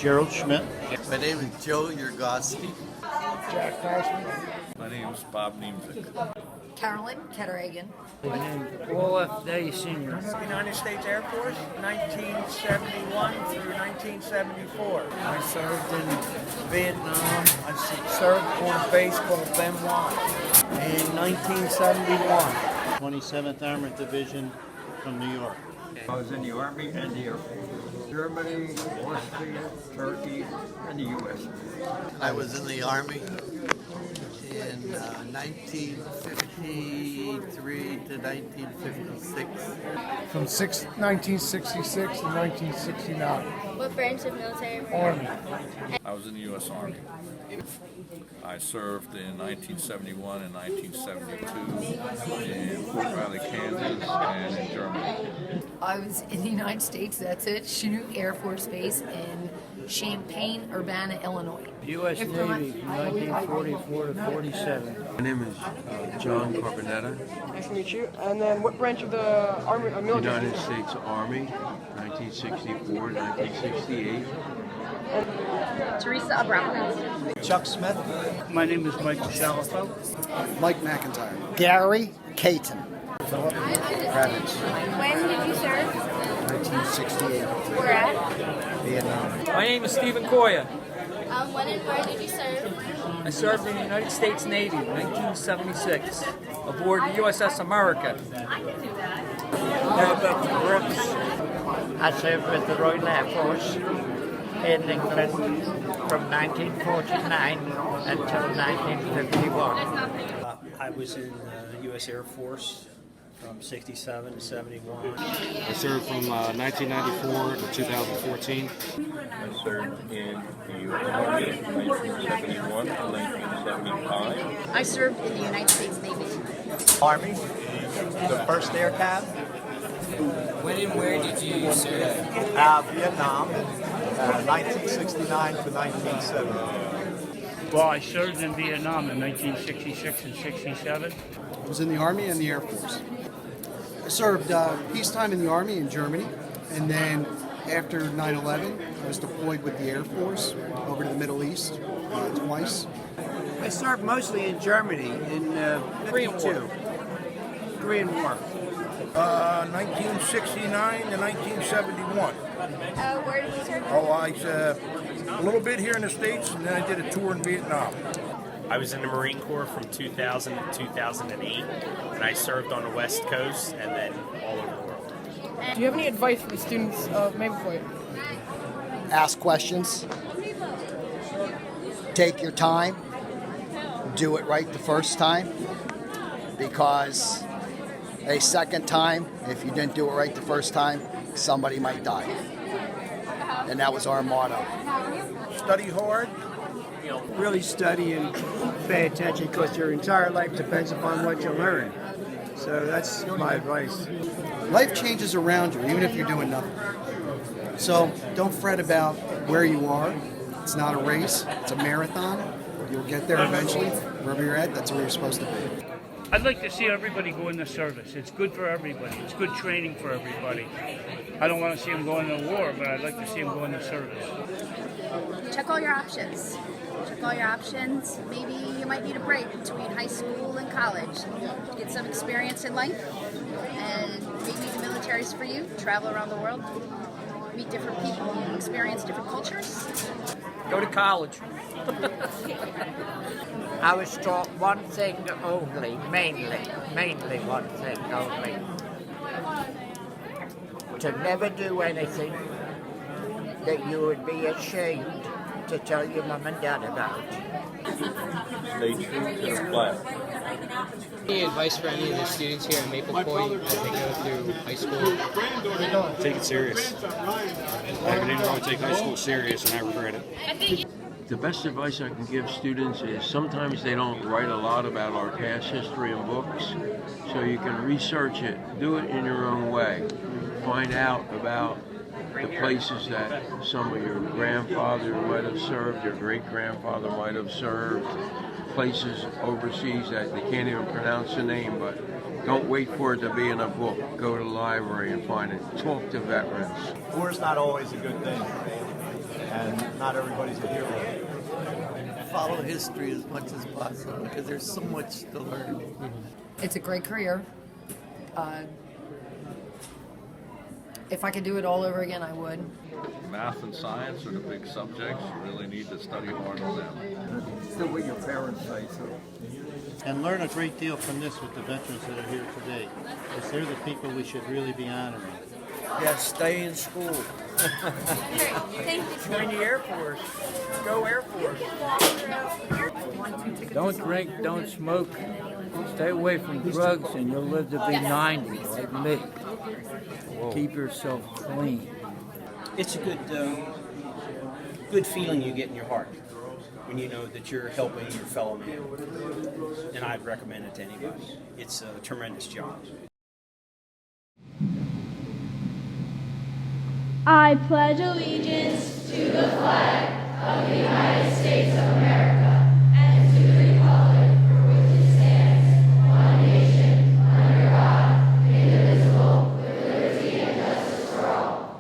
Gerald Schmidt. My name is Joe Yergosky. Jack Cashman. My name is Bob Niemczyk. Carolyn Ketteragan. My name is Paul F. Day, Sr. United States Air Force, 1971 through 1974. I served in Vietnam. I served on a base called Benoit in 1971. 27th Armored Division from New York. I was in the Army and the Air Force. Germany, Austria, Turkey, and the U.S. I was in the Army in 1953 to 1956. From 1966 to 1969. What branch of military were you? Army. I was in the U.S. Army. I served in 1971 and 1972 in Fort Valley, Kansas, and in Germany. I was in the United States, that's it, Chinook Air Force Base in Champaign, Urbana, Illinois. U.S. Navy from 1944 to 47. My name is John Carpinetta, Nice to meet you. And then what branch of the Army military? United States Army, 1964 to 1968. Teresa Abramovich. Chuck Smith. My name is Mike Shalafo. Mike McIntyre. Gary Caton. Kravitz. When did you serve? 1968. Where at? Vietnam. My name is Stephen Koya. When and where did you serve? I served in the United States Navy, 1976, aboard the USS America. I served with the Royal Air Force in England from 1949 until 1951. I was in the U.S. Air Force from 67 to 71. I served from 1994 to 2014. I served in the U.S. Army from 1971 to 1975. I served in the United States Navy. Army. The 1st Air Cav. When and where did you serve? Vietnam. 1969 to 1970. Well, I served in Vietnam in 1966 and 67. I was in the Army and the Air Force. I served peacetime in the Army in Germany, and then after 9/11, I was deployed with the Air Force over to the Middle East twice. I served mostly in Germany in 52. Korean War. 1969 to 1971. Where did you serve? Oh, I a little bit here in the States, and then I did a tour in Vietnam. I was in the Marine Corps from 2000 to 2008, and I served on the West Coast and then all over the world. Do you have any advice for the students of Maplewood? Ask questions. Take your time. Do it right the first time. Because a second time, if you didn't do it right the first time, somebody might die. And that was our motto. Study hard. Really study and pay attention because your entire life depends upon what you learn. So that's my advice. Life changes around you, even if you're doing nothing. So don't fret about where you are. It's not a race. It's a marathon. You'll get there eventually. Wherever you're at, that's where you're supposed to be. I'd like to see everybody go in the service. It's good for everybody. It's good training for everybody. I don't want to see them go into war, but I'd like to see them go in the service. Check all your options. Check all your options. Maybe you might need a break between high school and college. Get some experience in life. And maybe the military's for you. Travel around the world. Meet different people. Experience different cultures. Go to college. I was taught one thing only, mainly one thing only. To never do anything that you would be ashamed to tell your mum and dad about. Stay true to the flag. Any advice for any of the students here at Maple Point as they go through high school? Take it serious. I didn't really take high school serious, and I regret it. The best advice I can give students is sometimes they don't write a lot about our past history in books, so you can research it, do it in your own way. Find out about the places that some of your grandfather might have served, your great-grandfather might have served, places overseas that they can't even pronounce the name, but don't wait for it to be in a book. Go to the library and find it. Talk to veterans. War's not always a good thing. and not everybody's a hero. Follow history as much as possible because there's so much to learn. It's a great career. If I could do it all over again, I would. Math and science are the big subjects. You really need to study hard on them. Do what your parents say, so. And learn a great deal from this with the veterans that are here today, because they're the people we should really be honoring. Yeah, stay in school. Join the Air Force. Go Air Force. Don't drink, don't smoke, stay away from drugs, and you'll live to be 90 like me. Keep yourself clean. It's a good feeling you get in your heart when you know that you're helping your fellow man. And I'd recommend it to anybody. It's a tremendous job. I pledge allegiance to the flag of the United States of America and to the republic for which it stands, one nation, under God, indivisible, with liberty and justice for all.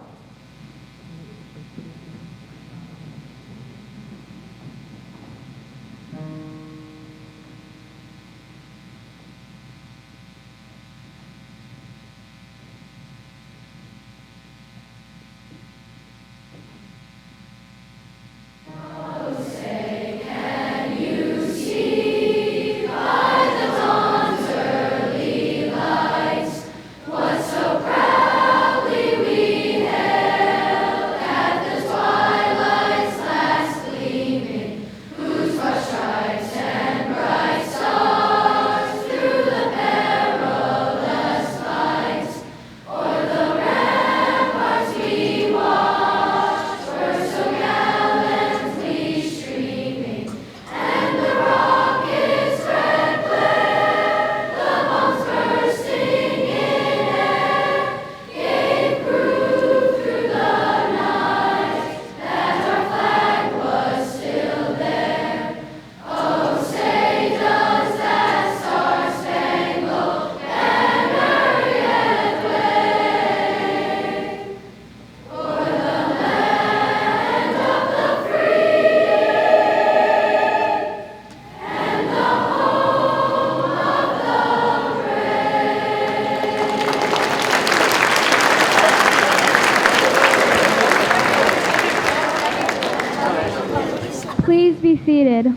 Please be seated. Well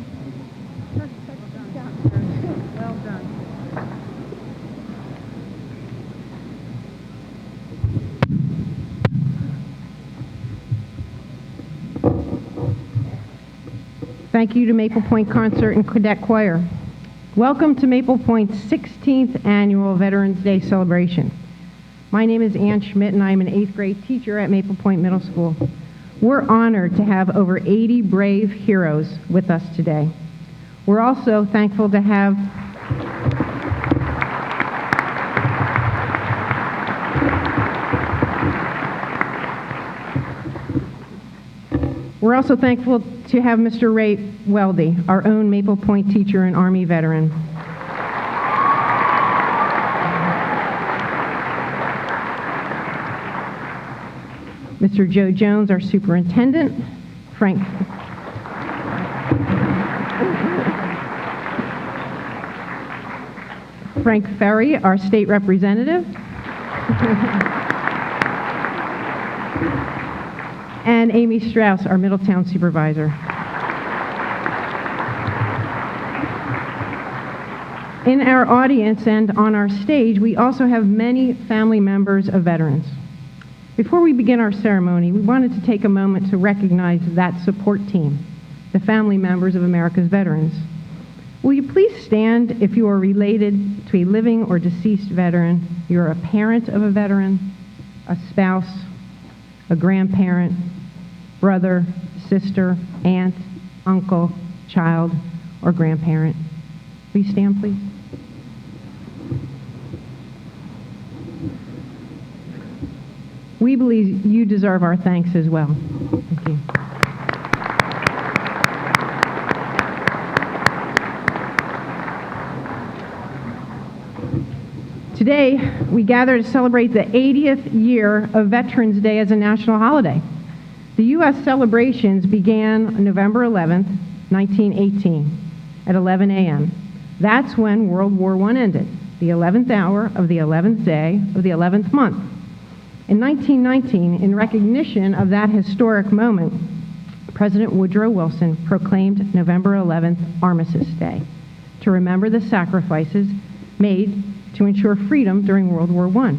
done. Thank you to Maple Point Concert and Cadet Choir. Welcome to Maple Point's 16th Annual Veterans Day celebration. My name is Ann Schmidt and I'm an 8th grade teacher at Maple Point Middle School. We're honored to have over 80 brave heroes with us today. We're also thankful to have Mr. Ray Weldy, our own Maple Point teacher and Army veteran. Mr. Joe Jones, our superintendent. Frank Ferry, our state representative. And Amy Strauss, our Middletown supervisor. In our audience and on our stage, we also have many family members of veterans. Before we begin our ceremony, we wanted to take a moment to recognize that support team, the family members of America's veterans. Will you please stand if you are related to a living or deceased veteran, you're a parent of a veteran, a spouse, a grandparent, brother, sister, aunt, uncle, child, or grandparent. Will you stand, please? We believe you deserve our thanks as well. Thank you. Today, we gather to celebrate the 80th year of Veterans Day as a national holiday. The U.S. celebrations began November 11th, 1918, at 11 a.m. That's when World War I ended, the 11th hour of the 11th day of the 11th month. In 1919, in recognition of that historic moment, President Woodrow Wilson proclaimed November 11th Armistice Day to remember the sacrifices made to ensure freedom during World War I.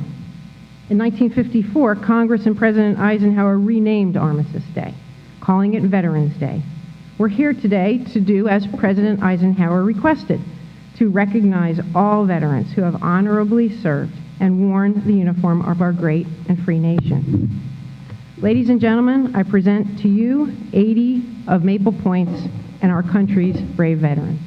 In 1954, Congress and President Eisenhower renamed Armistice Day, calling it Veterans Day. We're here today to do as President Eisenhower requested, to recognize all veterans who have honorably served and worn the uniform of our great and free nation. Ladies and gentlemen, I present to you 80 of Maple Point's and our country's brave veterans.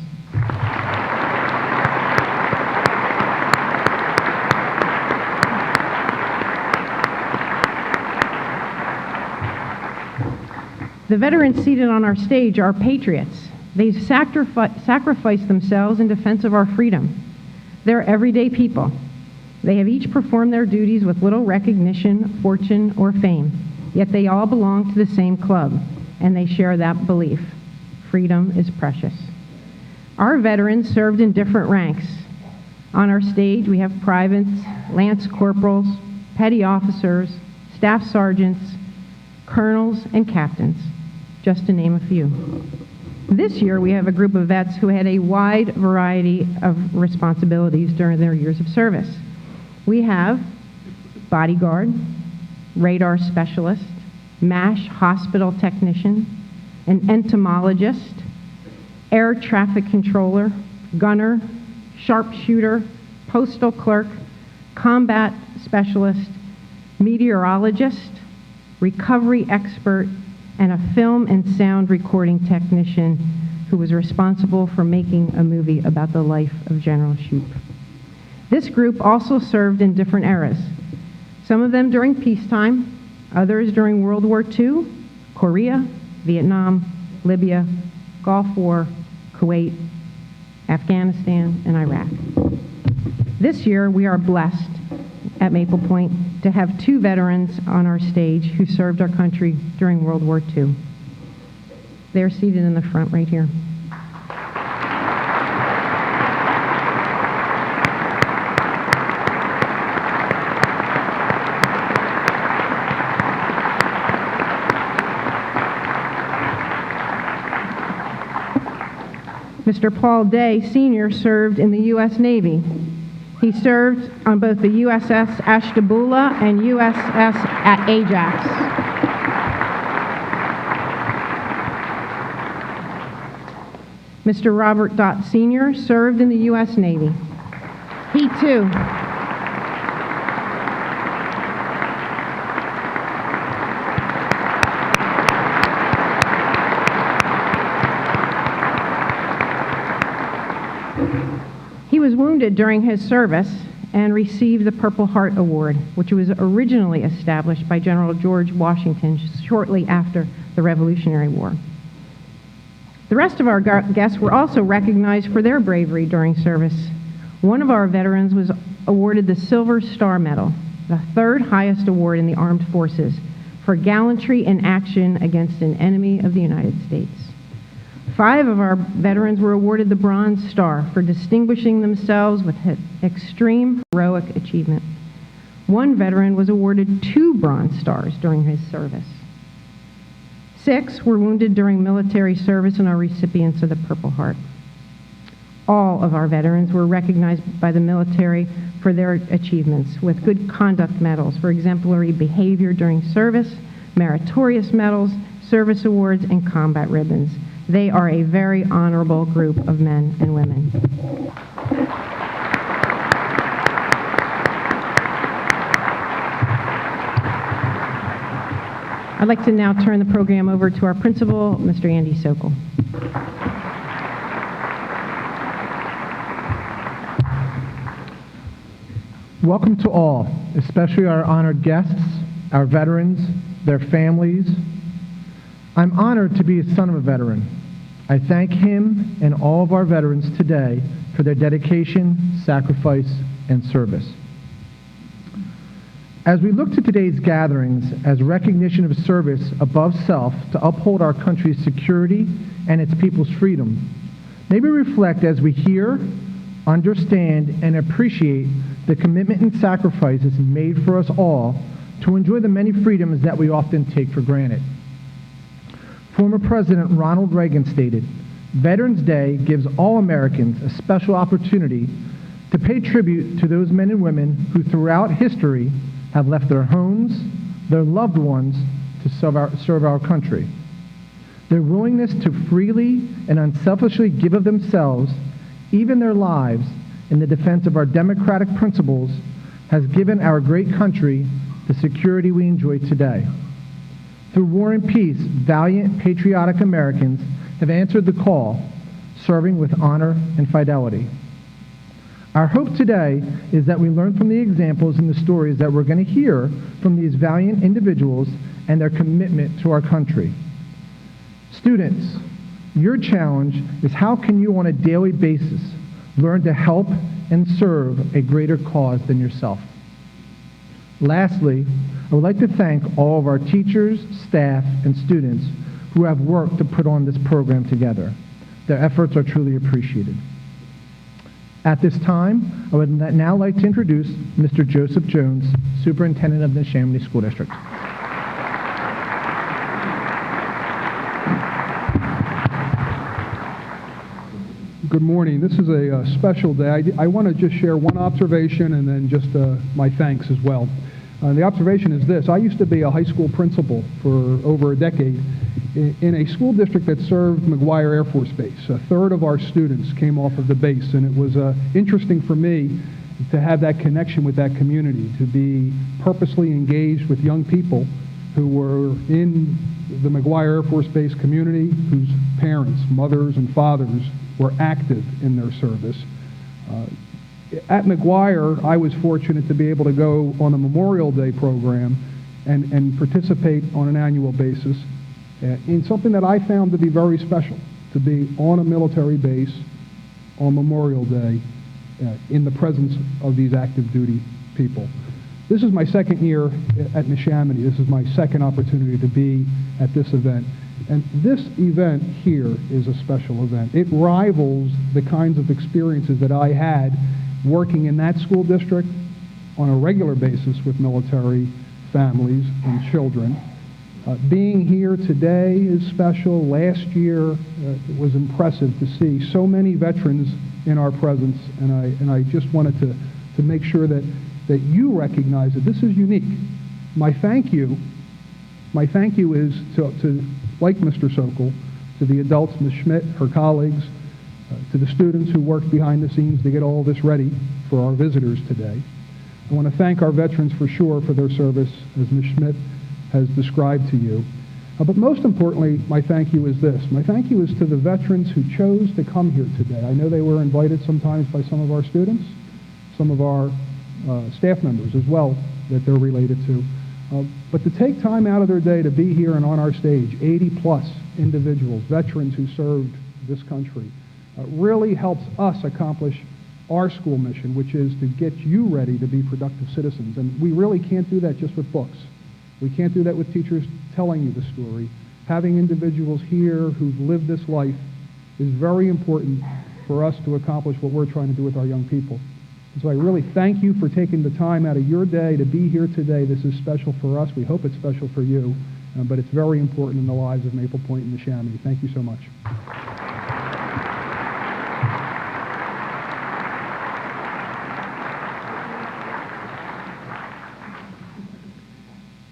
The veterans seated on our stage are patriots. They've sacrificed themselves in defense of our freedom. They're everyday people. They have each performed their duties with little recognition, fortune, or fame, yet they all belong to the same club, and they share that belief. Freedom is precious. Our veterans served in different ranks. On our stage, we have privates, lance corporals, petty officers, staff sergeants, colonels, and captains, just to name a few. This year, we have a group of vets who had a wide variety of responsibilities during their years of service. We have bodyguard, radar specialist, MASH hospital technician, an entomologist, air traffic controller, gunner, sharpshooter, postal clerk, combat specialist, meteorologist, recovery expert, and a film and sound recording technician who was responsible for making a movie about the life of General Shoup. This group also served in different eras, some of them during peacetime, others during World War II, Korea, Vietnam, Libya, Gulf War, Kuwait, Afghanistan, and Iraq. This year, we are blessed at Maple Point to have two veterans on our stage who served our country during World War II. They're seated in the front right here. Mr. Paul Day, Sr., served in the U.S. Navy. He served on both the USS Ashtabula and USS Ajax. Mr. Robert Dott, Sr., served in the U.S. Navy. He, too, was wounded during his service and received the Purple Heart Award, which was originally established by General George Washington shortly after the Revolutionary War. The rest of our guests were also recognized for their bravery during service. One of our veterans was awarded the Silver Star Medal, the third highest award in the armed forces, for gallantry in action against an enemy of the United States. 5 of our veterans were awarded the Bronze Star for distinguishing themselves with extreme heroic achievement. 1 veteran was awarded 2 Bronze Stars during his service. 6 were wounded during military service and are recipients of the Purple Heart. All of our veterans were recognized by the military for their achievements with good conduct medals for exemplary behavior during service, meritorious medals, service awards, and combat ribbons. They are a very honorable group of men and women. I'd like to now turn the program over to our principal, Mr. Andy Sokol. Welcome to all, especially our honored guests, our veterans, their families. I'm honored to be a son of a veteran. I thank him and all of our veterans today for their dedication, sacrifice, and service. As we look to today's gatherings as recognition of service above self to uphold our country's security and its people's freedom, may we reflect as we hear, understand, and appreciate the commitment and sacrifices made for us all to enjoy the many freedoms that we often take for granted. Former President Ronald Reagan stated, "Veterans Day gives all Americans a special opportunity to pay tribute to those men and women who throughout history have left their homes, their loved ones, to serve our country. Their willingness to freely and unselfishly give of themselves, even their lives, in the defense of our democratic principles has given our great country the security we enjoy today. Through war and peace, valiant, patriotic Americans have answered the call, serving with honor and fidelity. Our hope today is that we learn from the examples and the stories that we're going to hear from these valiant individuals and their commitment to our country. Students, your challenge is how can you on a daily basis learn to help and serve a greater cause than yourself? Lastly, I would like to thank all of our teachers, staff, and students who have worked to put on this program together. Their efforts are truly appreciated. At this time, I would now like to introduce Mr. Joseph Jones, Superintendent of the Neshaminy School District. Good morning. This is a special day. I want to just share one observation and then just my thanks as well. The observation is this. I used to be a high school principal for over a decade in a school district that served McGuire Air Force Base. A third of our students came off of the base, and it was interesting for me to have that connection with that community, to be purposely engaged with young people who were in the McGuire Air Force Base community, whose parents, mothers, and fathers were active in their service. At McGuire, I was fortunate to be able to go on a Memorial Day program and participate on an annual basis in something that I found to be very special, to be on a military base on Memorial Day in the presence of these active duty people. This is my second year at Neshaminy. This is my second opportunity to be at this event. And this event here is a special event. It rivals the kinds of experiences that I had working in that school district on a regular basis with military families and children. Being here today is special. Last year it was impressive to see so many veterans in our presence, and I just wanted to make sure that you recognize that this is unique. My thank you is to like Mr. Sokol, to the adults, Ms. Schmidt, her colleagues, to the students who worked behind the scenes to get all this ready for our visitors today. I want to thank our veterans for sure for their service, as Ms. Schmidt has described to you. But most importantly, my thank you is this. My thank you is to the veterans who chose to come here today. I know they were invited sometimes by some of our students, some of our staff members as well that they're related to. But to take time out of their day to be here and on our stage, 80-plus individuals, veterans who served this country, really helps us accomplish our school mission, which is to get you ready to be productive citizens. And we really can't do that just with books. We can't do that with teachers telling you the story. Having individuals here who've lived this life is very important for us to accomplish what we're trying to do with our young people. And so I really thank you for taking the time out of your day to be here today. This is special for us. We hope it's special for you, but it's very important in the lives of Maple Point and Neshaminy. Thank you so much.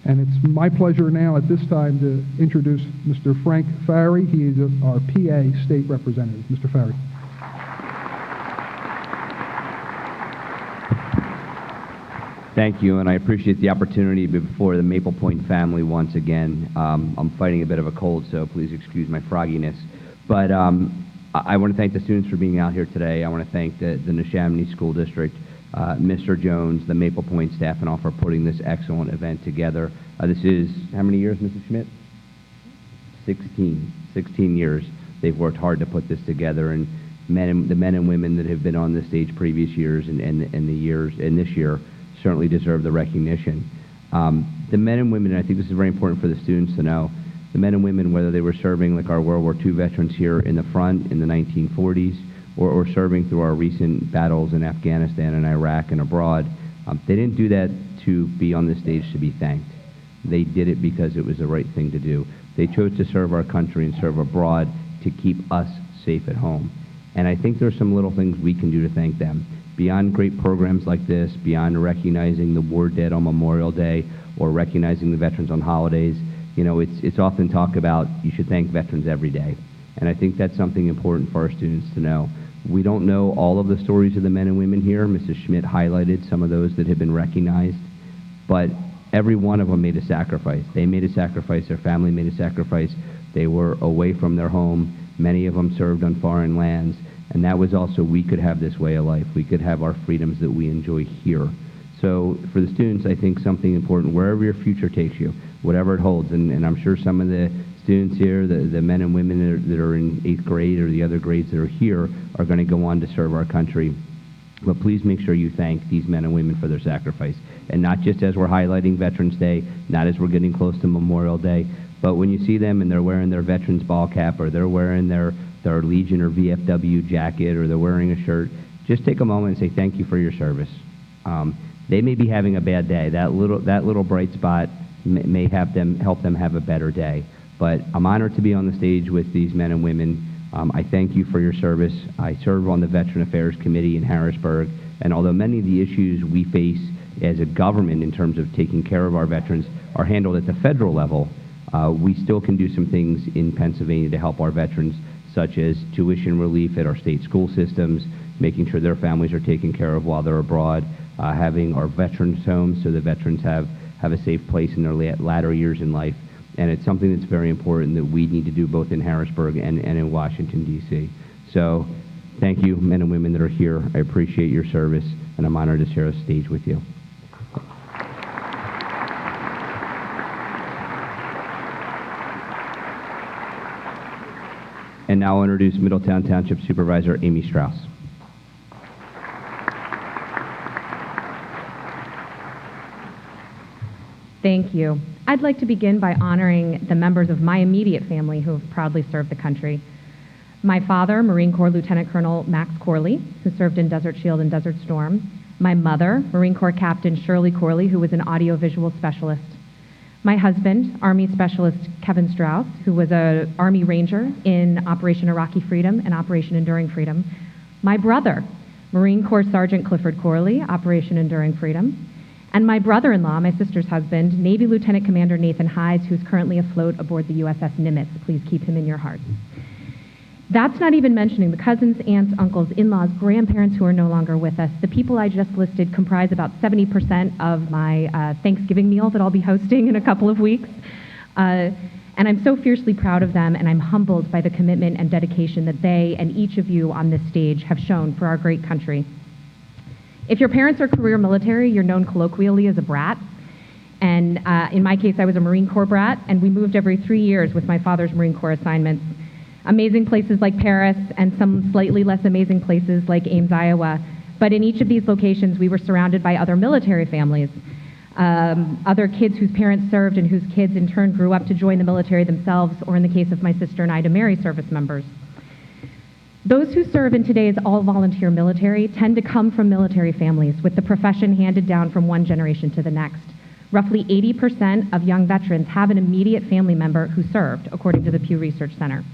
And it's my pleasure now at this time to introduce Mr. Frank Farry. He is our PA state representative. Mr. Farry. Thank you, and I appreciate the opportunity before the Maple Point family once again. I'm fighting a bit of a cold, so please excuse my frogginess. But I want to thank the students for being out here today. I want to thank the Neshaminy School District, Mr. Jones, the Maple Point staff, and all for putting this excellent event together. This is, how many years, Mrs. Schmidt? 16 years. They've worked hard to put this together, and the men and women that have been on this stage previous years and this year certainly deserve the recognition. The men and women, and I think this is very important for the students to know, the men and women, whether they were serving like our World War II veterans here in the front in the 1940s, or serving through our recent battles in Afghanistan and Iraq and abroad, they didn't do that to be on the stage to be thanked. They did it because it was the right thing to do. They chose to serve our country and serve abroad to keep us safe at home. And I think there's some little things we can do to thank them. Beyond great programs like this, beyond recognizing the war dead on Memorial Day or recognizing the veterans on holidays, you know, it's often talked about you should thank veterans every day. And I think that's something important for our students to know. We don't know all of the stories of the men and women here. Mrs. Schmidt highlighted some of those that have been recognized, but every one of them made a sacrifice. They made a sacrifice, their family made a sacrifice. They were away from their home. Many of them served on foreign lands, and that was also, we could have this way of life. We could have our freedoms that we enjoy here. So for the students, I think something important, wherever your future takes you, whatever it holds, and I'm sure some of the students here, the men and women that are in 8th grade or the other grades that are here are going to go on to serve our country. But please make sure you thank these men and women for their sacrifice. And not just as we're highlighting Veterans Day, not as we're getting close to Memorial Day, but when you see them and they're wearing their veterans ball cap, or they're wearing their Legion or VFW jacket, or they're wearing a shirt, just take a moment and say thank you for your service. They may be having a bad day. That little bright spot may help them have a better day. But I'm honored to be on the stage with these men and women. I thank you for your service. I serve on the Veteran Affairs Committee in Harrisburg, and although many of the issues we face as a government in terms of taking care of our veterans are handled at the federal level, we still can do some things in Pennsylvania to help our veterans, such as tuition relief at our state school systems, making sure their families are taken care of while they're abroad, having our veterans homes so the veterans have a safe place in their latter years in life. And it's something that's very important that we need to do both in Harrisburg and in Washington, D.C. So thank you, men and women that are here. I appreciate your service, and I'm honored to share a stage with you. And now I'll introduce Middletown Township Supervisor Amy Strauss. Thank you. I'd like to begin by honoring the members of my immediate family who have proudly served the country. My father, Marine Corps Lieutenant Colonel Max Corley, who served in Desert Shield and Desert Storm. My mother, Marine Corps Captain Shirley Corley, who was an audiovisual specialist. My husband, Army Specialist Kevin Strauss, who was an Army Ranger in Operation Iraqi Freedom and Operation Enduring Freedom. My brother, Marine Corps Sergeant Clifford Corley, Operation Enduring Freedom. And my brother-in-law, my sister's husband, Navy Lieutenant Commander Nathan Hides, who's currently afloat aboard the USS Nimitz. Please keep him in your hearts. That's not even mentioning the cousins, aunts, uncles, in-laws, grandparents who are no longer with us. The people I just listed comprise about 70% of my Thanksgiving meal that I'll be hosting in a couple of weeks. And I'm so fiercely proud of them, and I'm humbled by the commitment and dedication that they and each of you on this stage have shown for our great country. If your parents are career military, you're known colloquially as a brat. And in my case, I was a Marine Corps brat, and we moved every 3 years with my father's Marine Corps assignments. Amazing places like Paris, and some slightly less amazing places like Ames, Iowa. But in each of these locations, we were surrounded by other military families, other kids whose parents served and whose kids in turn grew up to join the military themselves, or in the case of my sister and I, to marry service members. Those who serve in today's all-volunteer military tend to come from military families, with the profession handed down from one generation to the next. Roughly 80% of young veterans have an immediate family member who served, according to the Pew Research Center.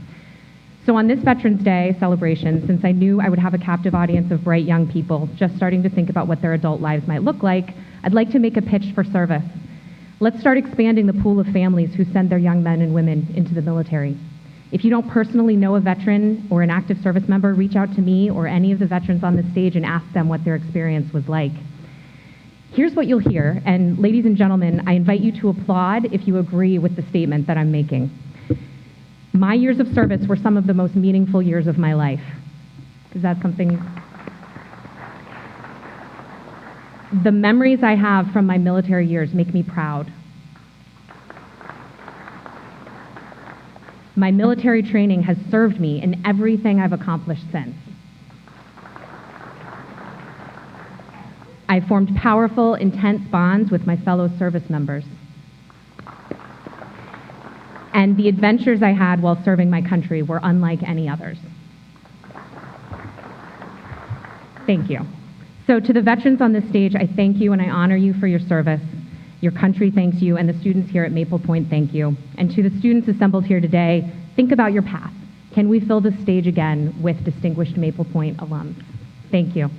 So on this Veterans Day celebration, since I knew I would have a captive audience of bright young people just starting to think about what their adult lives might look like, I'd like to make a pitch for service. Let's start expanding the pool of families who send their young men and women into the military. If you don't personally know a veteran or an active service member, reach out to me or any of the veterans on the stage and ask them what their experience was like. Here's what you'll hear, and ladies and gentlemen, I invite you to applaud if you agree with the statement that I'm making. My years of service were some of the most meaningful years of my life. Is that something? The memories I have from my military years make me proud. My military training has served me in everything I've accomplished since. I formed powerful, intense bonds with my fellow service members. And the adventures I had while serving my country were unlike any others. Thank you. So to the veterans on this stage, I thank you and I honor you for your service. Your country thanks you, and the students here at Maple Point thank you. And to the students assembled here today, think about your path. Can we fill this stage again with distinguished Maple Point alums? Thank you.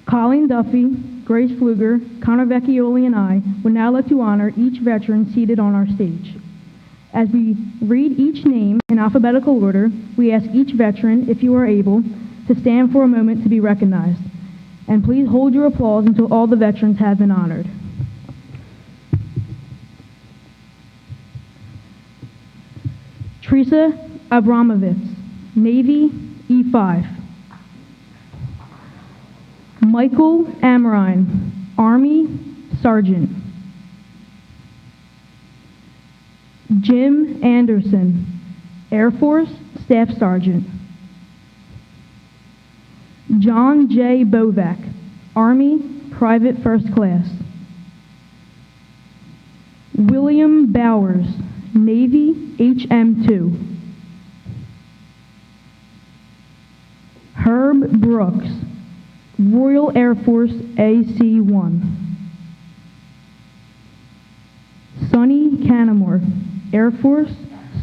Colleen Duffy, Grace Pfluger, Connor Vecchioli, and I would now like to honor each veteran seated on our stage. As we read each name in alphabetical order, we ask each veteran, if you are able, to stand for a moment to be recognized. And please hold your applause until all the veterans have been honored. Teresa Abramovitz, Navy, E5. Michael Amrine, Army, Sergeant. Jim Anderson, Air Force, Staff Sergeant. John J. Bovak, Army, Private First Class. William Bowers, Navy, HM2. Herb Brooks, Royal Air Force, AC-1. Sonny Canamore, Air Force,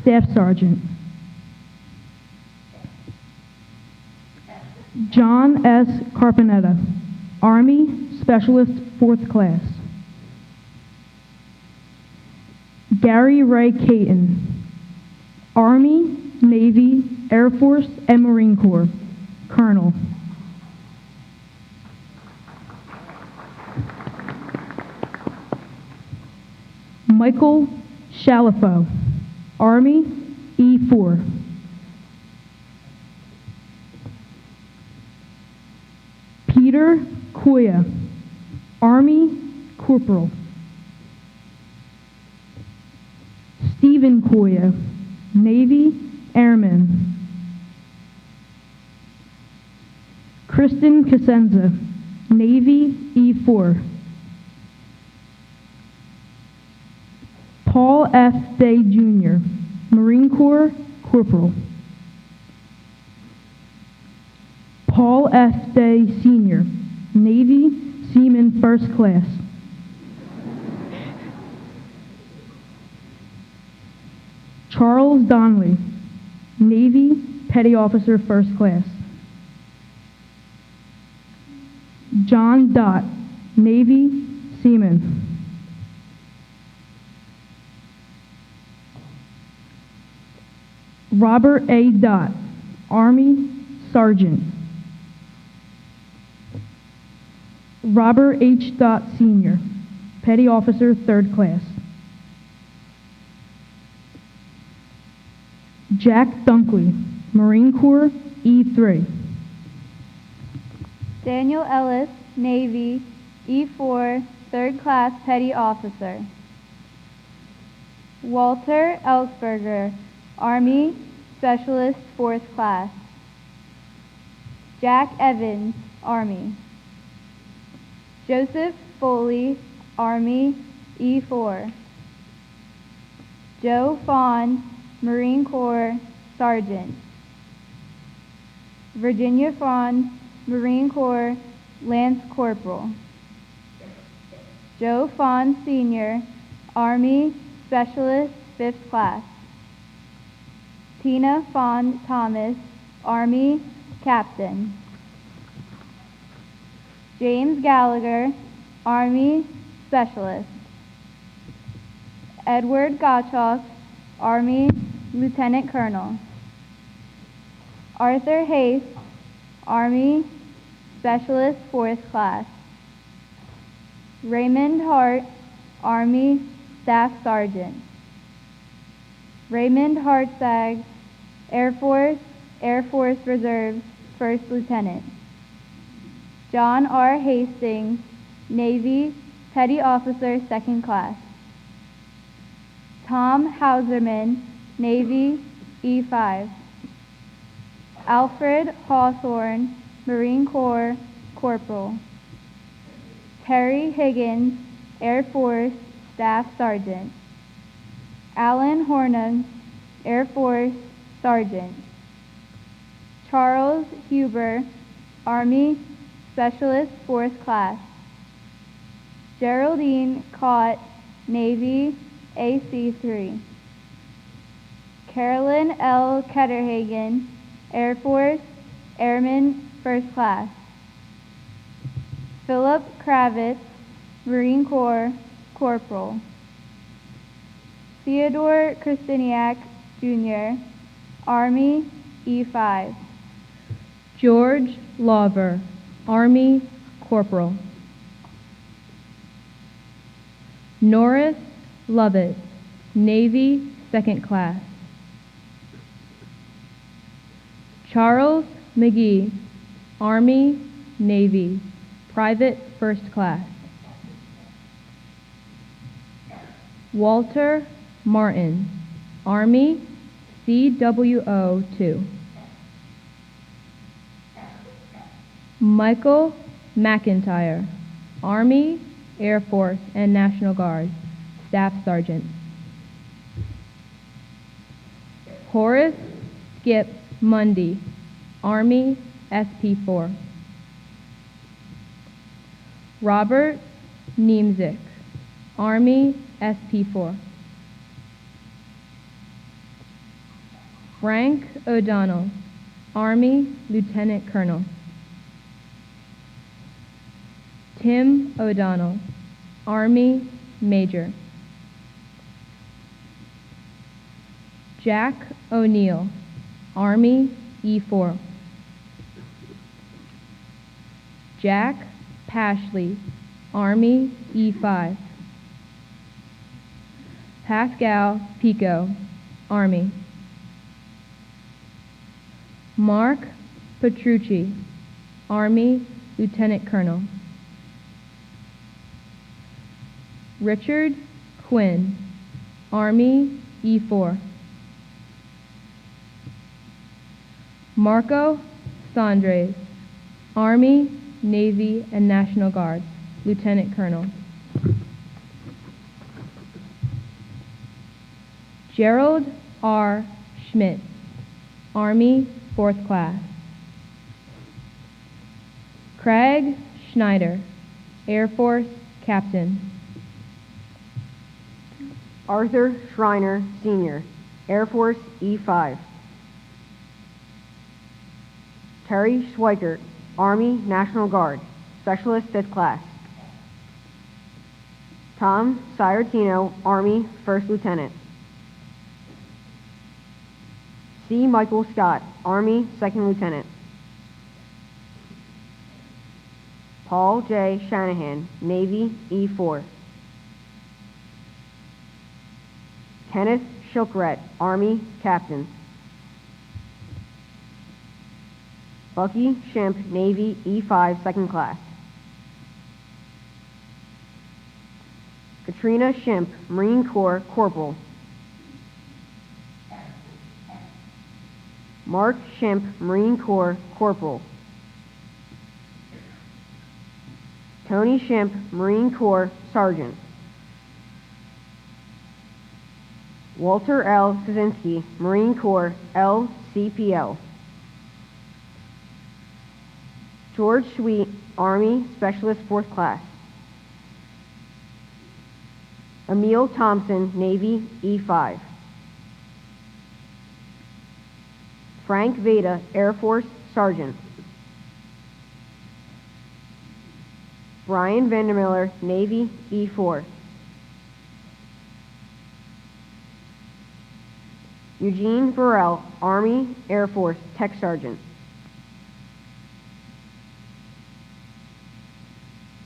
Staff Sergeant. John S. Carpenetta, Army, Specialist, 4th Class. Gary Ray Caton, Army, Navy, Air Force, and Marine Corps, Colonel. Michael Shalafo, Army, E4. Peter Koya, Army, Corporal. Stephen Koya, Navy, Airman. Kristen Casenza, Navy, E4. Paul F. Day, Jr., Marine Corps, Corporal. Paul F. Day, Sr., Navy, Seaman, 1st Class. Charles Donnelly, Navy, Petty Officer, 1st Class. John Dott, Navy, Seaman. Robert A. Dott, Army, Sergeant. Robert H. Dott, Sr., Petty Officer, 3rd Class. Jack Dunkley, Marine Corps, E3. Daniel Ellis, Navy, E4, 3rd Class Petty Officer. Walter Ellsberger, Army, Specialist, 4th Class. Jack Evans, Army. Joseph Foley, Army, E4. Joe Fawn, Marine Corps, Sergeant. Virginia Fawn, Marine Corps, Lance Corporal. Joe Fawn, Sr., Army, Specialist, 5th Class. Tina Fawn Thomas, Army, Captain. James Gallagher, Army, Specialist. Edward Gottschalk, Army, Lieutenant Colonel. Arthur Hayes, Army, Specialist, 4th Class. Raymond Hart, Army, Staff Sergeant. Raymond Hartsag, Air Force Reserve, 1st Lieutenant. John R. Hastings, Navy, Petty Officer, 2nd Class. Tom Hauserman, Navy, E5. Alfred Hawthorne, Marine Corps, Corporal. Terry Higgins, Air Force, Staff Sergeant. Alan Hornung, Air Force, Sergeant. Charles Huber, Army, Specialist 4th Class. Geraldine Cott, Navy, AC3. Carolyn L. Ketterhagen, Air Force, Airman, 1st Class. Philip Kravitz, Marine Corps, Corporal. Theodore Christiniak, Jr., Army, E5. George Lawver, Army, Corporal. Norris Lovett, Navy, 2nd Class. Charles McGee, Army, Navy, Private, 1st Class. Walter Martin, Army, CWO 2. Michael McIntyre, Army, Air Force, and National Guard, Staff Sergeant. Horace Skip Mundy, Army, SP4. Robert Niemczyk, Army, SP4. Frank O'Donnell, Army, Lieutenant Colonel. Tim O'Donnell, Army, Major. Jack O'Neill, Army, E4. Jack Pashley, Army, E5. Pascal Pico, Army. Mark Petrucci, Army, Lieutenant Colonel. Richard Quinn, Army, E4. Marco Sandres, Army, Navy, and National Guard, Lieutenant Colonel. Gerald R. Schmidt, Army, 4th Class. Craig Schneider, Air Force, Captain. Arthur Schreiner, Sr., Air Force, E5. Terry Schweikert, Army, National Guard, Specialist 5th Class. Tom Ciartino, Army, 1st Lieutenant. C. Michael Scott, Army, 2nd Lieutenant. Paul J. Shanahan, Navy, E4. Kenneth Shilkret, Army, Captain. Bucky Shimp, Navy, E5, 2nd Class. Katrina Shimp, Marine Corps, Corporal. Mark Shimp, Marine Corps, Corporal. Tony Shimp, Marine Corps, Sergeant. Walter L. Kaczynski, Marine Corps, LCPL. George Sweet, Army, Specialist 4th Class. Emil Thompson, Navy, E5. Frank Veda, Air Force, Sergeant. Brian Vandermiller, Navy, E4. Eugene Burrell, Army, Air Force, Tech Sergeant.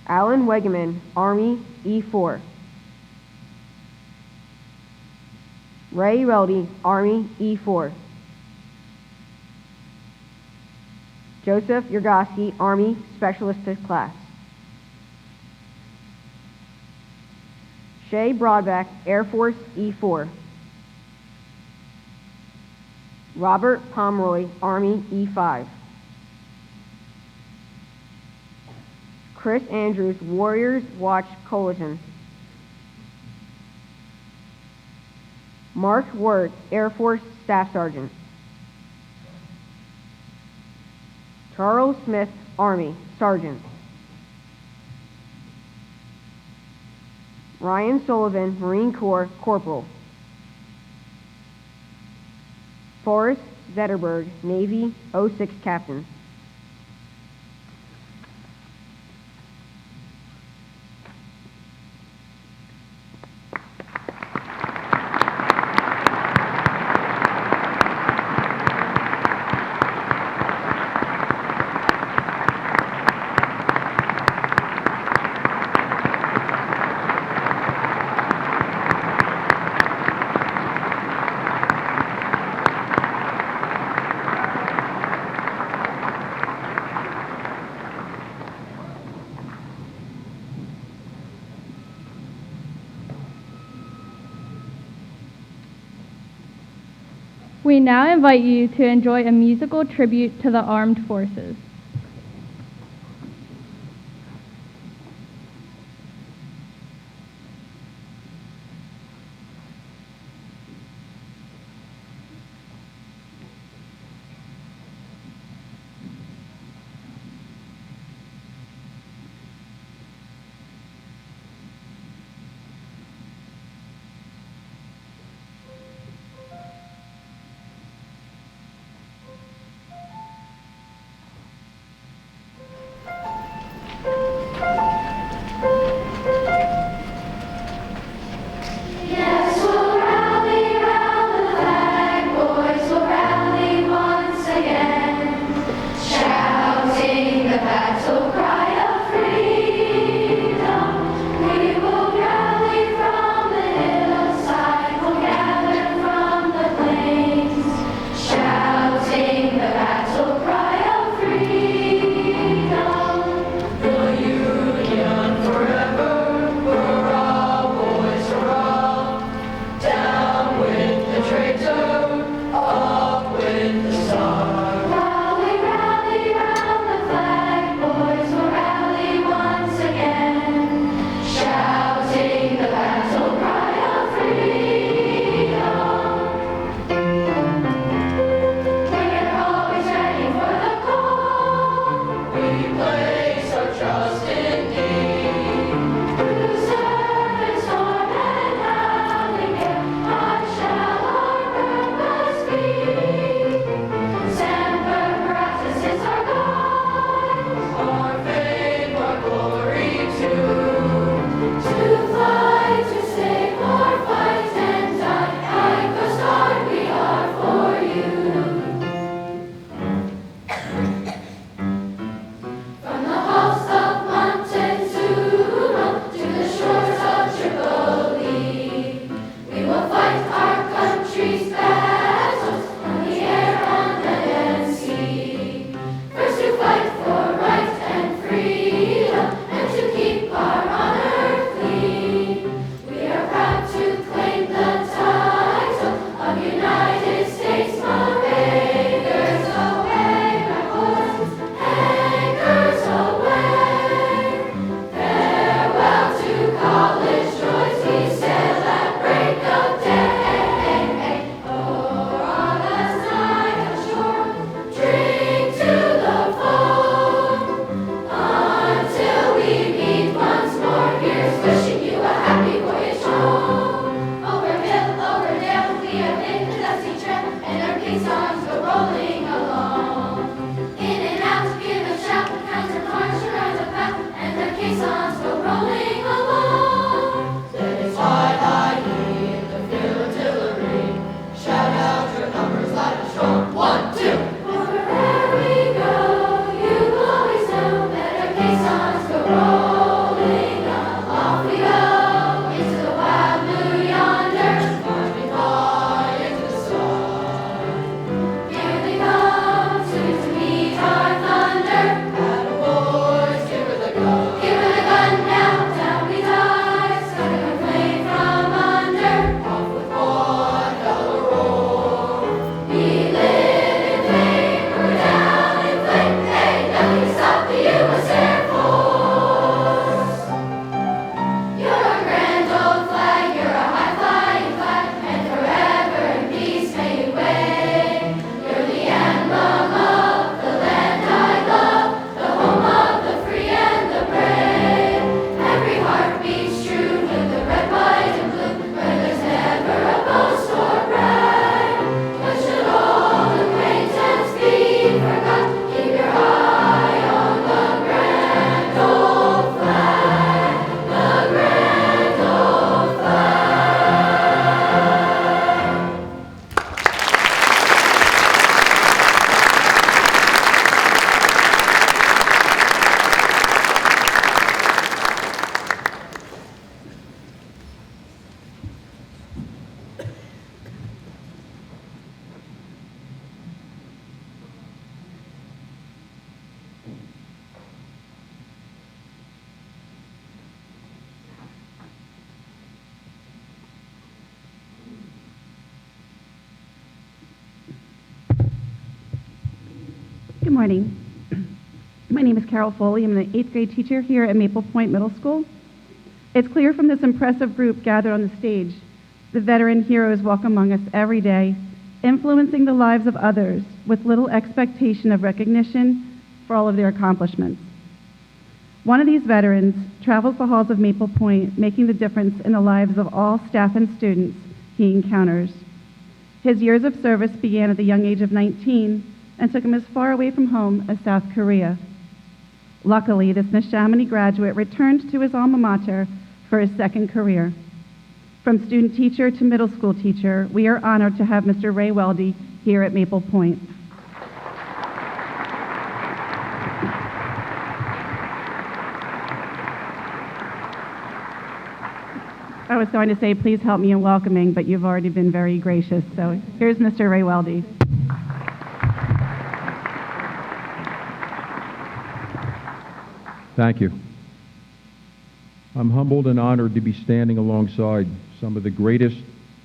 Alan Wegeman, Army, E4. Ray Weldy, Army, E4. Joseph Yergosky, Army, Specialist 5th Class. Shay Broadback, Air Force E4. Robert Pomeroy, Army E5. Chris Andrews, Warriors Watch Coalition. Mark Wirt, Air Force Staff Sergeant. Charles Smith, Army Sergeant. Ryan Sullivan, Marine Corps Corporal. Forrest Zetterberg, Navy 06 Captain. We now invite you to enjoy a musical tribute to the armed forces. morning. My name is Carol Foley. I'm an 8th grade teacher here at Maple Point Middle School. It's clear from this impressive group gathered on the stage, the veteran heroes walk among us every day, influencing the lives of others with little expectation of recognition for all of their accomplishments. One of these veterans travels the halls of Maple Point, making the difference in the lives of all staff and students he encounters. His years of service began at the young age of 19 and took him as far away from home as South Korea. Luckily, this Neshaminy graduate returned to his alma mater for his second career. From student teacher to middle school teacher, we are honored to have Mr. Ray Weldy here at Maple Point. I was going to say, please help me in welcoming, but you've already been very gracious. So here's Mr. Ray Weldy. Thank you. I'm humbled and honored to be standing alongside some of the greatest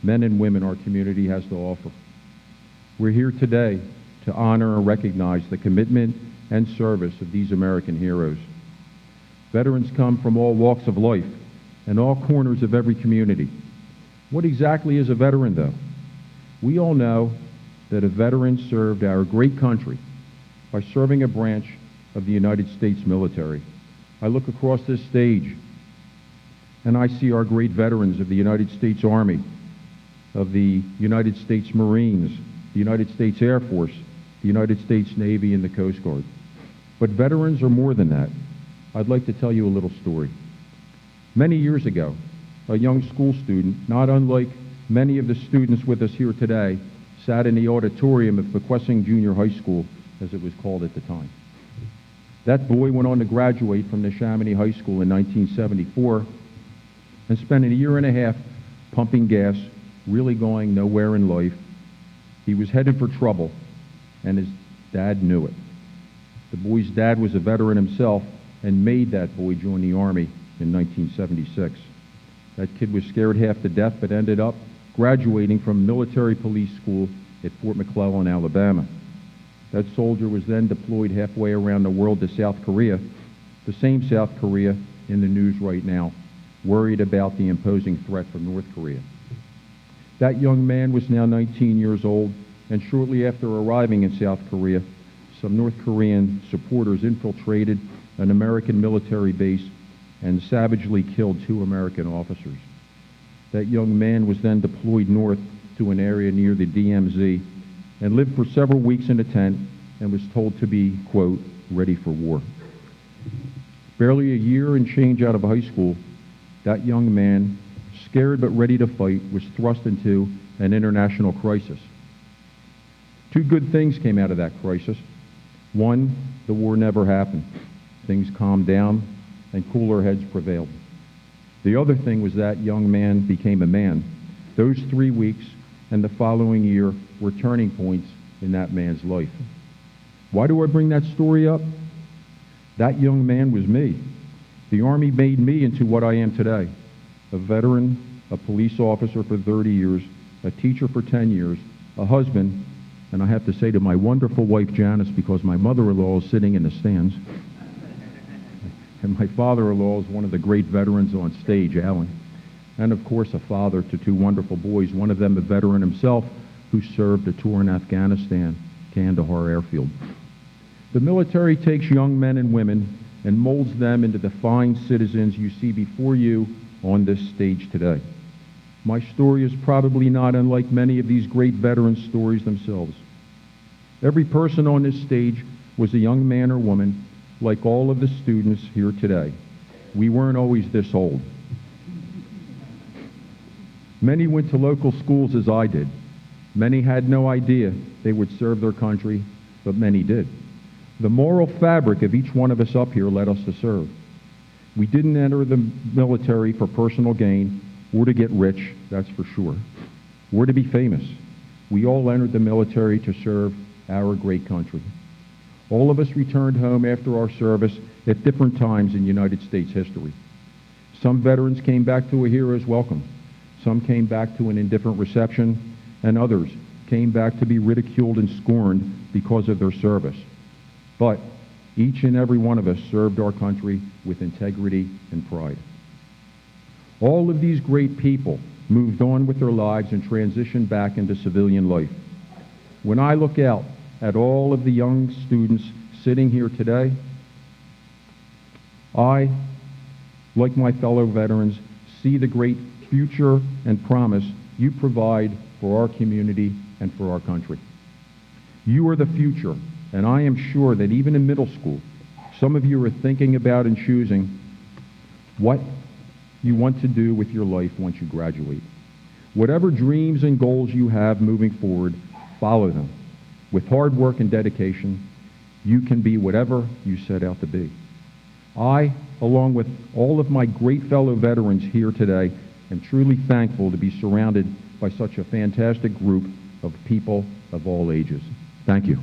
men and women our community has to offer. We're here today to honor and recognize the commitment and service of these American heroes. Veterans come from all walks of life and all corners of every community. What exactly is a veteran, though? We all know that a veteran served our great country by serving a branch of the United States military. I look across this stage and I see our great veterans of the United States Army, of the United States Marines, the United States Air Force, the United States Navy, and the Coast Guard. But veterans are more than that. I'd like to tell you a little story. Many years ago, a young school student, not unlike many of the students with us here today, sat in the auditorium of Bequessing Junior High School, as it was called at the time. That boy went on to graduate from Neshaminy High School in 1974 and spent a year and a half pumping gas, really going nowhere in life. He was headed for trouble, and his dad knew it. The boy's dad was a veteran himself and made that boy join the Army in 1976. That kid was scared half to death, but ended up graduating from military police school at Fort McClellan, Alabama. That soldier was then deployed halfway around the world to South Korea, the same South Korea in the news right now, worried about the imposing threat from North Korea. That young man was now 19 years old, and shortly after arriving in South Korea, some North Korean supporters infiltrated an American military base and savagely killed 2 American officers. That young man was then deployed north to an area near the DMZ and lived for several weeks in a tent and was told to be, quote, ready for war. Barely a year and change out of high school, that young man, scared but ready to fight, was thrust into an international crisis. 2 good things came out of that crisis. One, the war never happened. Things calmed down and cooler heads prevailed. The other thing was that young man became a man. Those 3 weeks and the following year were turning points in that man's life. Why do I bring that story up? That young man was me. The Army made me into what I am today, a veteran, a police officer for 30 years, a teacher for 10 years, a husband, and I have to say to my wonderful wife Janice, because my mother-in-law is sitting in the stands, and my father-in-law is one of the great veterans on stage, Alan, and of course a father to 2 wonderful boys, one of them a veteran himself who served a tour in Afghanistan, Kandahar Airfield. The military takes young men and women and molds them into the fine citizens you see before you on this stage today. My story is probably not unlike many of these great veterans' stories themselves. Every person on this stage was a young man or woman, like all of the students here today. We weren't always this old. Many went to local schools as I did. Many had no idea they would serve their country, but many did. The moral fabric of each one of us up here led us to serve. We didn't enter the military for personal gain or to get rich, that's for sure, or to be famous. We all entered the military to serve our great country. All of us returned home after our service at different times in United States history. Some veterans came back to a hero's welcome. Some came back to an indifferent reception, and others came back to be ridiculed and scorned because of their service. but each and every one of us served our country with integrity and pride. All of these great people moved on with their lives and transitioned back into civilian life. When I look out at all of the young students sitting here today, I, like my fellow veterans, see the great future and promise you provide for our community and for our country. You are the future, and I am sure that even in middle school, some of you are thinking about and choosing what you want to do with your life once you graduate. Whatever dreams and goals you have moving forward, follow them. With hard work and dedication, you can be whatever you set out to be. I, along with all of my great fellow veterans here today, am truly thankful to be surrounded by such a fantastic group of people of all ages. Thank you.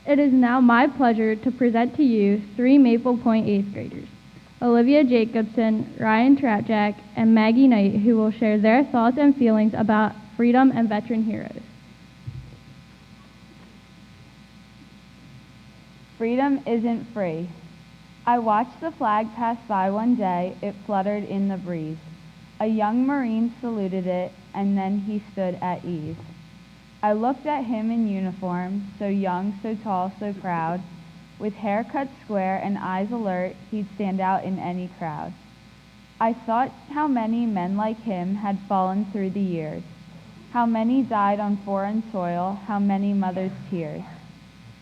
It is now my pleasure to present to you 3 Maple Point 8th graders, Olivia Jacobson, Ryan Trapjack, and Maggie Knight, who will share their thoughts and feelings about freedom and veteran heroes. Freedom isn't free. I watched the flag pass by one day. It fluttered in the breeze. A young Marine saluted it, and then he stood at ease. I looked at him in uniform, so young, so tall, so proud. With hair cut square and eyes alert, he'd stand out in any crowd. I thought how many men like him had fallen through the years, how many died on foreign soil, how many mothers' tears,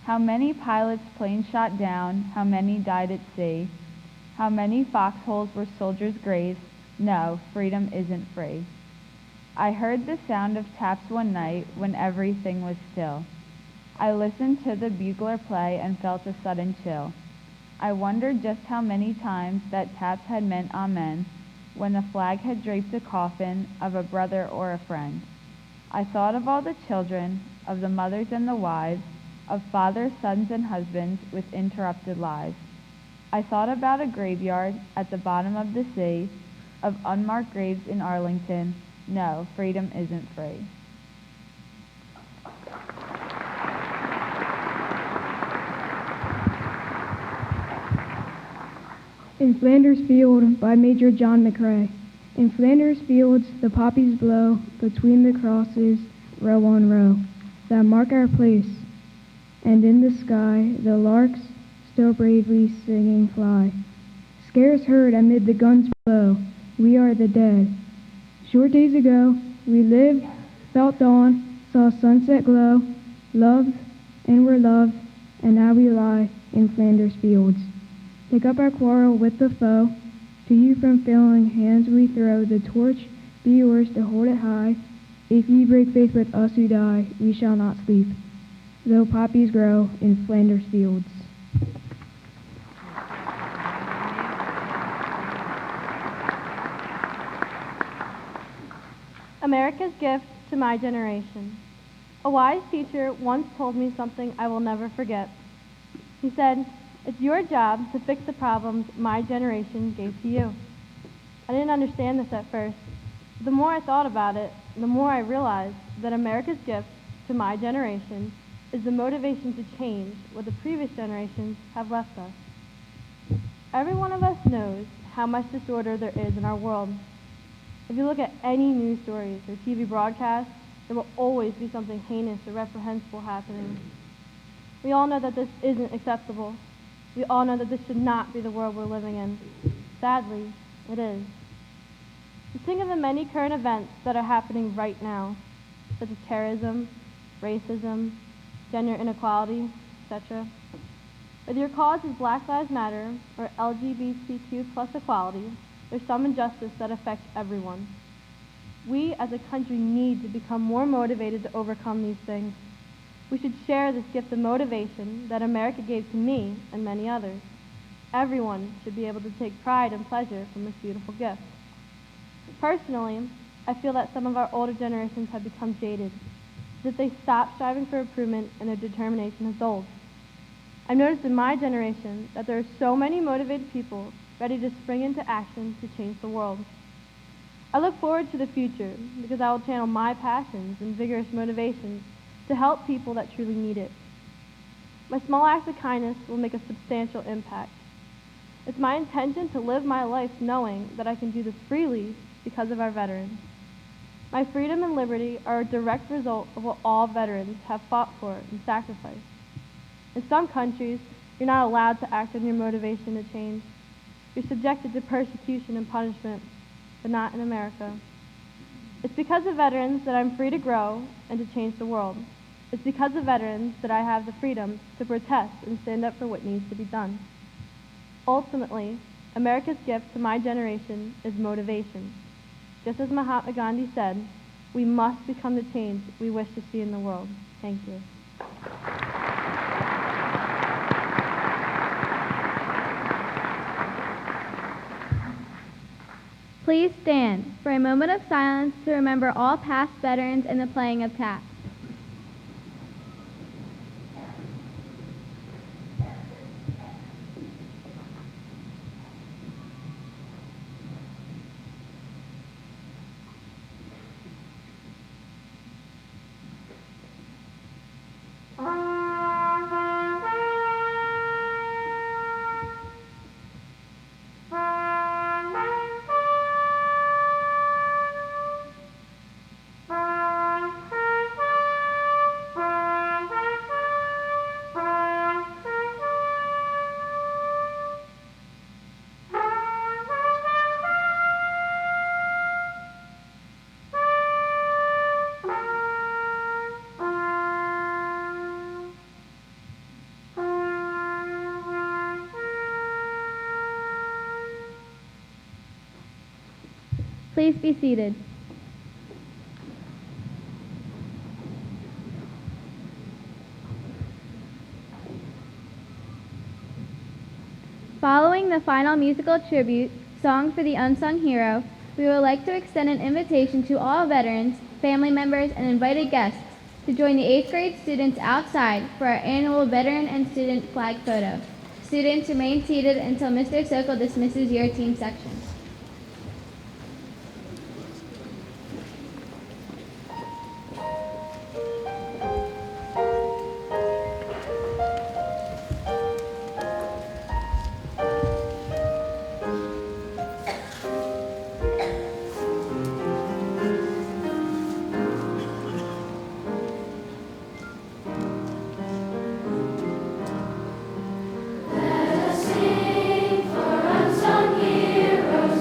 how many pilots' planes shot down, how many died at sea, how many foxholes where soldiers grazed. No, freedom isn't free. I heard the sound of taps one night when everything was still. I listened to the bugler play and felt a sudden chill. I wondered just how many times that taps had meant amen when the flag had draped the coffin of a brother or a friend. I thought of all the children, of the mothers and the wives, of fathers, sons, and husbands with interrupted lives. I thought about a graveyard at the bottom of the sea, of unmarked graves in Arlington. No, freedom isn't free. In Flanders Field by Major John McRae. In Flanders Fields the poppies blow between the crosses, row on row, that mark our place. And in the sky the larks still bravely singing fly. Scarce heard amid the guns below, we are the dead. Short days ago we lived, felt dawn, saw sunset glow, loved and were loved, and now we lie in Flanders Fields. Take up our quarrel with the foe, to you from failing hands we throw the torch, be yours to hold it high. If ye break faith with us who die, we shall not sleep, though poppies grow in Flanders Fields. America's gift to my generation. A wise teacher once told me something I will never forget. He said, "It's your job to fix the problems my generation gave to you." I didn't understand this at first. The more I thought about it, the more I realized that America's gift to my generation is the motivation to change what the previous generations have left us. Every one of us knows how much disorder there is in our world. If you look at any news stories or TV broadcasts, there will always be something heinous or reprehensible happening. We all know that this isn't acceptable. We all know that this should not be the world we're living in. Sadly, it is. Just think of the many current events that are happening right now, such as terrorism, racism, gender inequality, etc. Whether your cause is Black Lives Matter or LGBTQ+ equality, there's some injustice that affects everyone. We as a country need to become more motivated to overcome these things. We should share this gift of motivation that America gave to me and many others. Everyone should be able to take pride and pleasure from this beautiful gift. Personally, I feel that some of our older generations have become jaded, as if they stopped striving for improvement and their determination has dulled. I've noticed in my generation that there are so many motivated people ready to spring into action to change the world. I look forward to the future because I will channel my passions and vigorous motivations to help people that truly need it. My small acts of kindness will make a substantial impact. It's my intention to live my life knowing that I can do this freely because of our veterans. My freedom and liberty are a direct result of what all veterans have fought for and sacrificed. In some countries, you're not allowed to act on your motivation to change. You're subjected to persecution and punishment, but not in America. It's because of veterans that I'm free to grow and to change the world. It's because of veterans that I have the freedom to protest and stand up for what needs to be done. Ultimately, America's gift to my generation is motivation. Just as Mahatma Gandhi said, we must become the change we wish to see in the world. Thank you. Please stand for a moment of silence to remember all past veterans and the playing of taps. Please be seated. Following the final musical tribute, Song for the Unsung Hero, we would like to extend an invitation to all veterans, family members, and invited guests to join the 8th grade students outside for our annual veteran and student flag photo. Students remain seated until Mr. Sokol dismisses your team section. Let us sing for unsung heroes.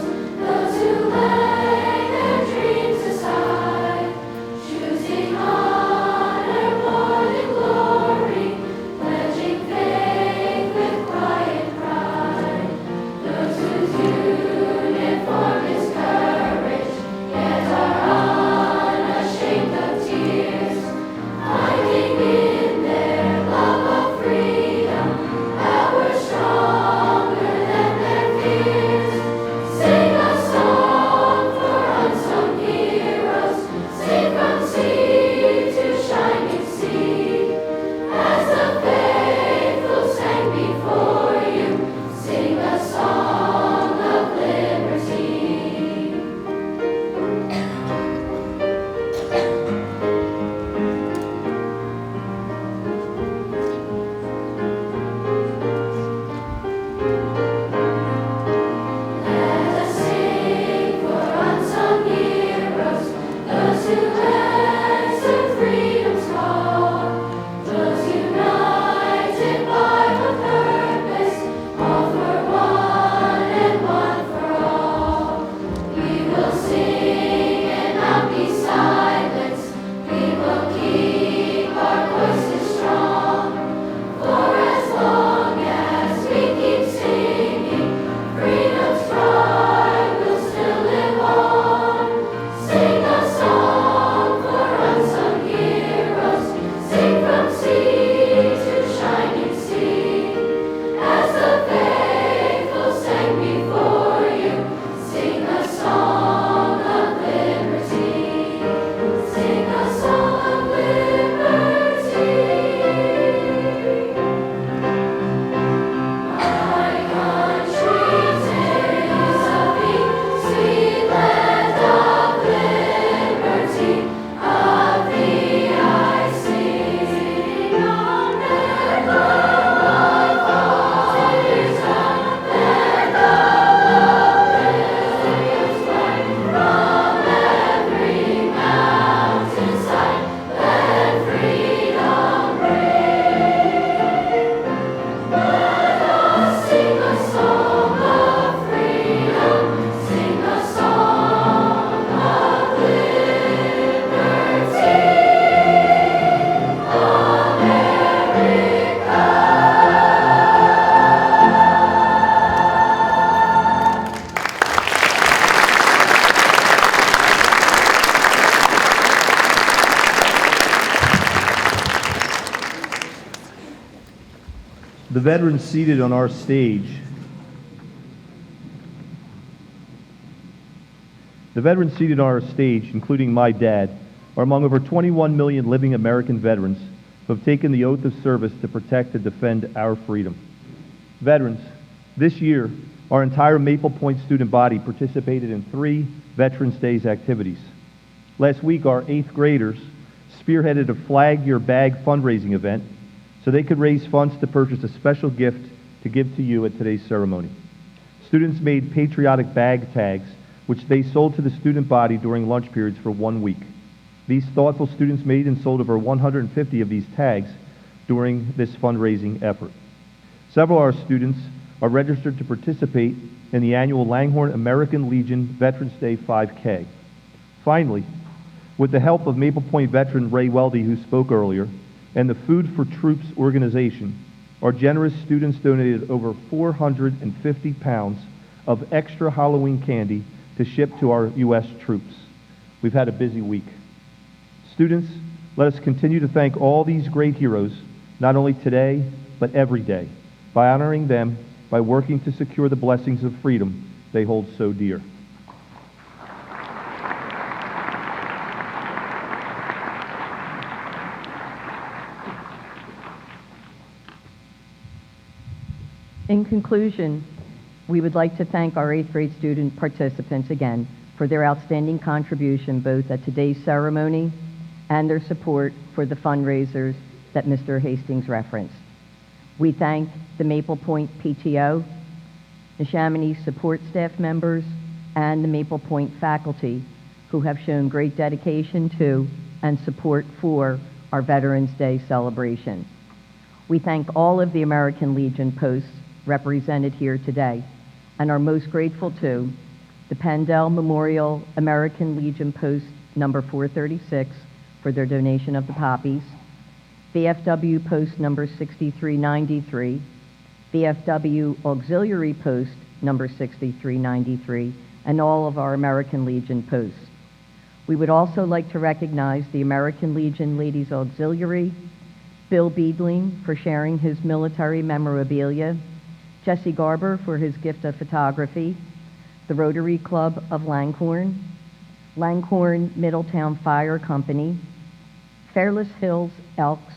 The veterans seated on our stage including my dad, are among over 21 million living American veterans who have taken the oath of service to protect and defend our freedom. Veterans, this year, our entire Maple Point student body participated in 3 Veterans Days activities. Last week, our 8th graders spearheaded a Flag Your Bag fundraising event so they could raise funds to purchase a special gift to give to you at today's ceremony. Students made patriotic bag tags, which they sold to the student body during lunch periods for 1 week. These thoughtful students made and sold over 150 of these tags during this fundraising effort. Several of our students are registered to participate in the annual Langhorne American Legion Veterans Day 5K. Finally, with the help of Maple Point veteran Ray Weldy, who spoke earlier, and the Food for Troops organization, our generous students donated over 450 pounds of extra Halloween candy to ship to our U.S. troops. We've had a busy week. Students, let us continue to thank all these great heroes, not only today, but every day, by honoring them, by working to secure the blessings of freedom they hold so dear. In conclusion, we would like to thank our 8th grade student participants again for their outstanding contribution both at today's ceremony and their support for the fundraisers that Mr. Hastings referenced. We thank the Maple Point PTO, Neshaminy support staff members, and the Maple Point faculty who have shown great dedication to and support for our Veterans Day celebration. We thank all of the American Legion posts represented here today and are most grateful to the Pandell Memorial American Legion Post number 436 for their donation of the poppies, VFW Post number 6393, VFW Auxiliary Post number 6393, and all of our American Legion posts. We would also like to recognize the American Legion Ladies Auxiliary, Bill Beedling for sharing his military memorabilia, Jesse Garber for his gift of photography, the Rotary Club of Langhorne, Langhorne Middletown Fire Company, Fairless Hills Elks,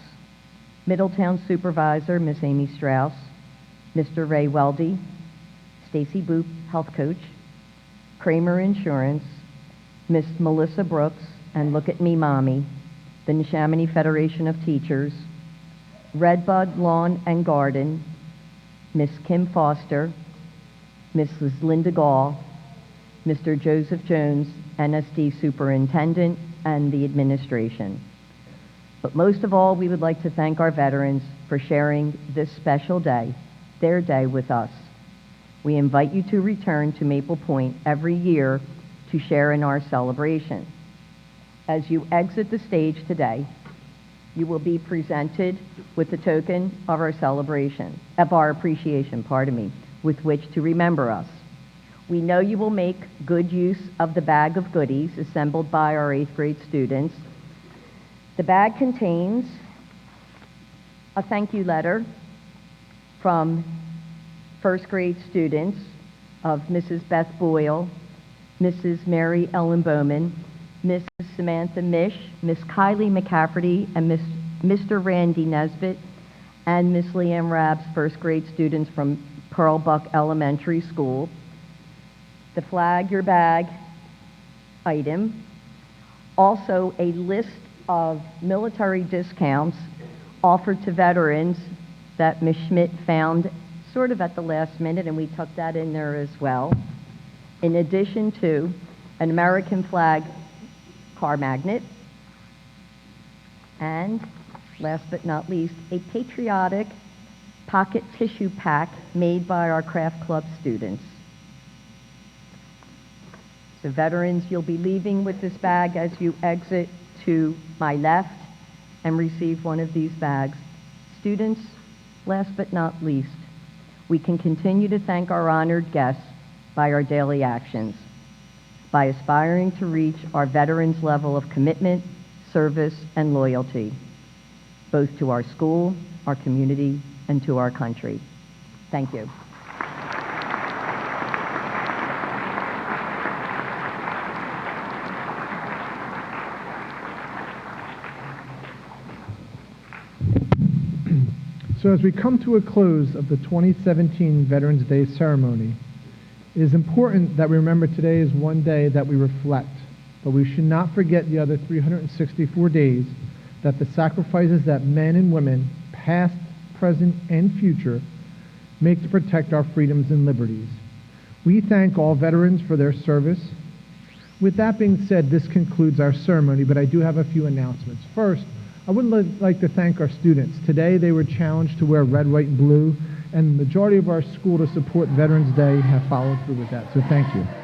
Middletown Supervisor Miss Amy Strauss, Mr. Ray Weldy, Stacy Boop, Health Coach, Kramer Insurance, Miss Melissa Brooks, and Look at Me Mommy, the Neshaminy Federation of Teachers, Redbud Lawn and Garden, Miss Kim Foster, Mrs. Linda Gall, Mr. Joseph Jones, NSD Superintendent, and the administration. But most of all, we would like to thank our veterans for sharing this special day, their day, with us. We invite you to return to Maple Point every year to share in our celebration. As you exit the stage today, you will be presented with the token of our celebration, of our appreciation, with which to remember us. We know you will make good use of the bag of goodies assembled by our 8th grade students. The bag contains a thank you letter from 1st grade students of Mrs. Beth Boyle, Mrs. Mary Ellen Bowman, Mrs. Samantha Mish, Miss Kylie McCafferty, and Mr. Randy Nesbitt, and Miss Leanne Rabb's 1st grade students from Pearl Buck Elementary School. The Flag Your Bag item, also a list of military discounts offered to veterans that Ms. Schmidt found sort of at the last minute, and we tucked that in there as well, in addition to an American flag car magnet, and last but not least, a patriotic pocket tissue pack made by our craft club students. So veterans, you'll be leaving with this bag as you exit to my left and receive one of these bags. Students, last but not least, we can continue to thank our honored guests by our daily actions, by aspiring to reach our veterans' level of commitment, service, and loyalty, both to our school, our community, and to our country. Thank you. So as we come to a close of the 2017 Veterans Day ceremony, it is important that we remember today is one day that we reflect, but we should not forget the other 364 days that the sacrifices that men and women, past, present, and future, make to protect our freedoms and liberties. We thank all veterans for their service. With that being said, this concludes our ceremony, but I do have a few announcements. First, I would like to thank our students. Today they were challenged to wear red, white, and blue, and the majority of our school to support Veterans Day have followed through with that, so thank you.